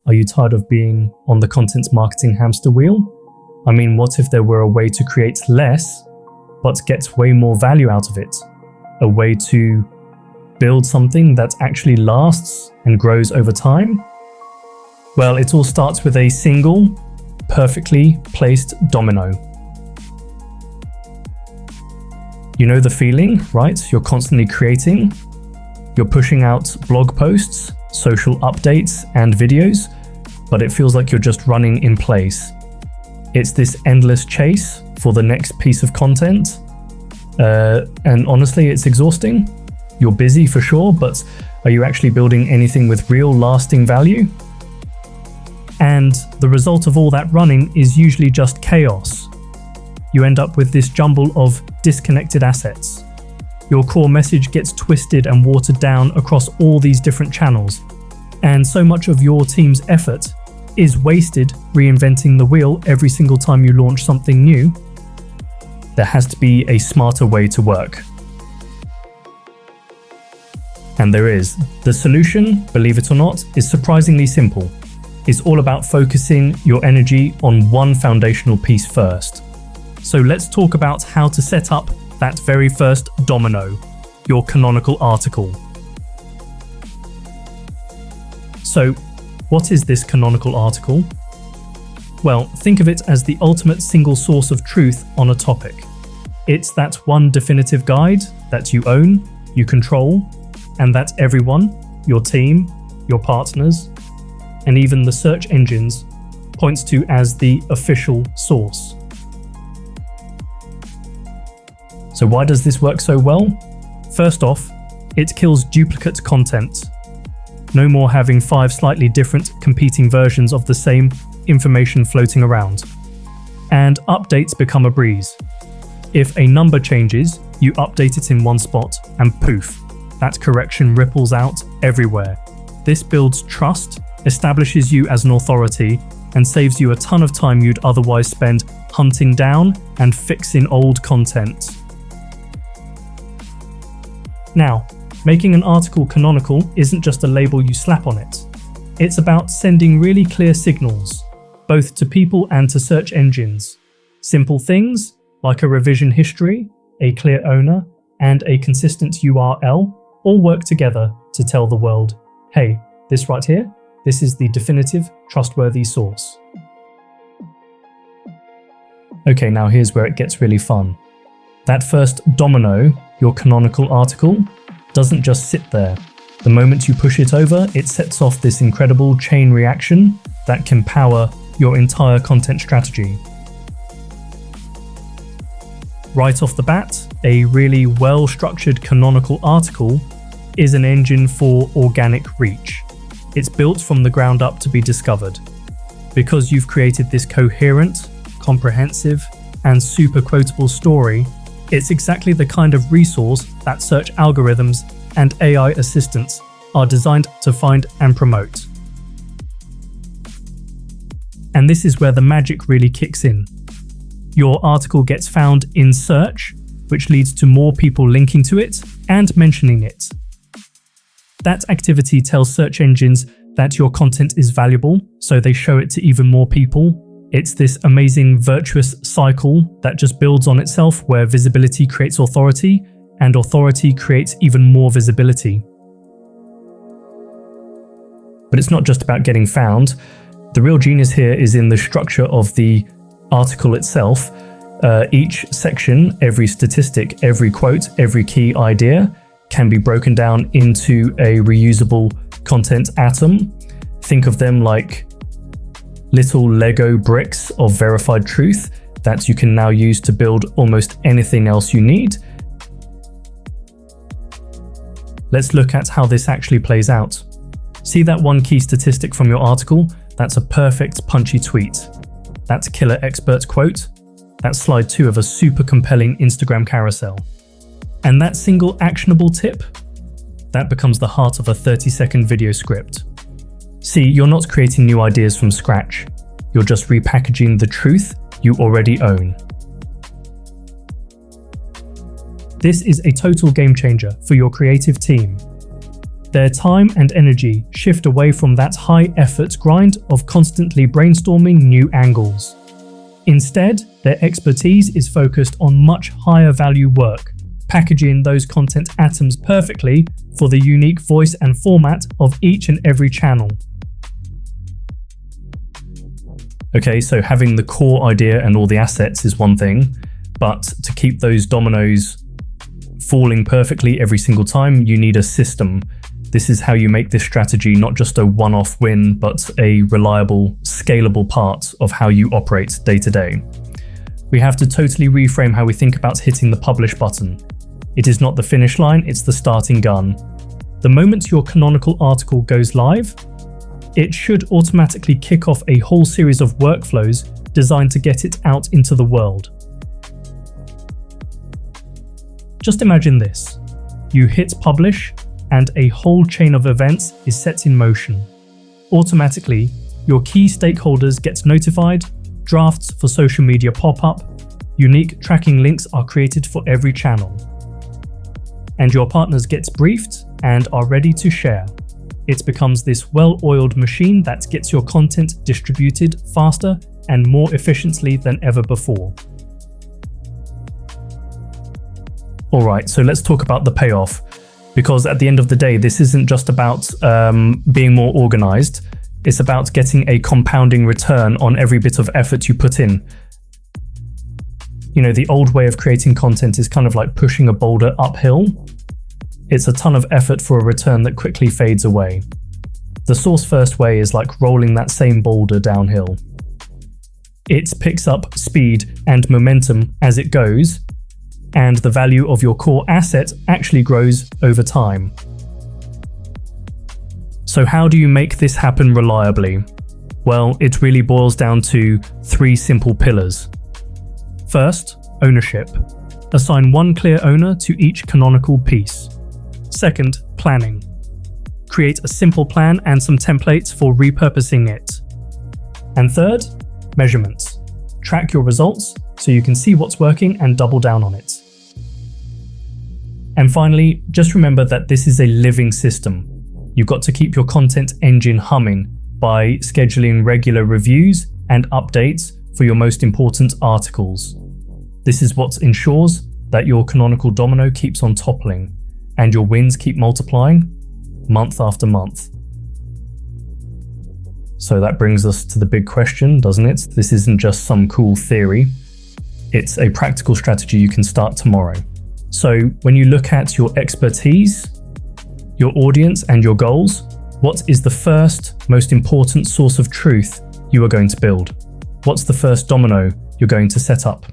Are you tired of being on the content marketing hamster wheel? I mean, what if there were a way to create less, but get way more value out of it? A way to build something that actually lasts and grows over time? Well, it all starts with a single, perfectly placed domino. You know the feeling, right? You're constantly creating. You're pushing out blog posts, social updates, and videos, but it feels like you're just running in place. It's this endless chase for the next piece of content. And honestly, it's exhausting. You're busy for sure, but are you actually building anything with real lasting value? And the result of all that running is usually just chaos. You end up with this jumble of disconnected assets. Your core message gets twisted and watered down across all these different channels, and so much of your team's effort is wasted reinventing the wheel every single time you launch something new. There has to be a smarter way to work. And there is. The solution, believe it or not, is surprisingly simple. It's all about focusing your energy on one foundational piece first. So let's talk about how to set up that very first domino, your canonical article. So, what is this canonical article? Well, think of it as the ultimate single source of truth on a topic. It's that one definitive guide that you own, you control, and that everyone, your team, your partners, and even the search engines points to as the official source. So why does this work so well? First off, it kills duplicate content. No more having 5 slightly different competing versions of the same information floating around. And updates become a breeze. If a number changes, you update it in one spot and poof, that correction ripples out everywhere. This builds trust, establishes you as an authority, and saves you a ton of time you'd otherwise spend hunting down and fixing old content. Now, making an article canonical isn't just a label you slap on it. It's about sending really clear signals, both to people and to search engines. Simple things like a revision history, a clear owner, and a consistent URL all work together to tell the world, hey, this right here, this is the definitive, trustworthy source. Okay, now here's where it gets really fun. That first domino, your canonical article, doesn't just sit there. The moment you push it over, it sets off this incredible chain reaction that can power your entire content strategy. Right off the bat, a really well-structured canonical article is an engine for organic reach. It's built from the ground up to be discovered. Because you've created this coherent, comprehensive, and super quotable story, it's exactly the kind of resource that search algorithms and AI assistants are designed to find and promote. And this is where the magic really kicks in. Your article gets found in search, which leads to more people linking to it and mentioning it. That activity tells search engines that your content is valuable, so they show it to even more people. It's this amazing virtuous cycle that just builds on itself, where visibility creates authority, and authority creates even more visibility. But it's not just about getting found. The real genius here is in the structure of the article itself. Each section, every statistic, every quote, every key idea can be broken down into a reusable content atom. Think of them like little Lego bricks of verified truth that you can now use to build almost anything else you need. Let's look at how this actually plays out. See that one key statistic from your article? That's a perfect punchy tweet. That's killer expert quote. That's slide 2 of a super compelling Instagram carousel. And that single actionable tip, that becomes the heart of a 30-second video script. See, you're not creating new ideas from scratch. You're just repackaging the truth you already own. This is a total game changer for your creative team. Their time and energy shift away from that high-effort grind of constantly brainstorming new angles. Instead, their expertise is focused on much higher value work, packaging those content atoms perfectly for the unique voice and format of each and every channel. Okay, so having the core idea and all the assets is one thing, but to keep those dominoes falling perfectly every single time, you need a system. This is how you make this strategy not just a one-off win, but a reliable, scalable part of how you operate day to day. We have to totally reframe how we think about hitting the publish button. It is not the finish line, it's the starting gun. The moment your Canonical article goes live, it should automatically kick off a whole series of workflows designed to get it out into the world. Just imagine this. You hit publish, and a whole chain of events is set in motion. Automatically, your key stakeholders get notified, drafts for social media pop up, unique tracking links are created for every channel. And your partners get briefed and are ready to share. It becomes this well-oiled machine that gets your content distributed faster and more efficiently than ever before. Alright, so let's talk about the payoff. Because at the end of the day, this isn't just about being more organized. It's about getting a compounding return on every bit of effort you put in. You know, the old way of creating content is kind of like pushing a boulder uphill. It's a ton of effort for a return that quickly fades away. The source first way is like rolling that same boulder downhill. It picks up speed and momentum as it goes, and the value of your core asset actually grows over time. So how do you make this happen reliably? Well, it really boils down to 3 simple pillars. First, ownership. Assign one clear owner to each Canonical piece. Second, planning. Create a simple plan and some templates for repurposing it. And third, measurements. Track your results so you can see what's working and double down on it. And finally, just remember that this is a living system. You've got to keep your content engine humming by scheduling regular reviews and updates for your most important articles. This is what ensures that your Canonical domino keeps on toppling and your wins keep multiplying month after month. So that brings us to the big question, doesn't it? This isn't just some cool theory. It's a practical strategy you can start tomorrow. So when you look at your expertise, your audience and your goals, what is the first most important source of truth you are going to build? What's the first domino you're going to set up?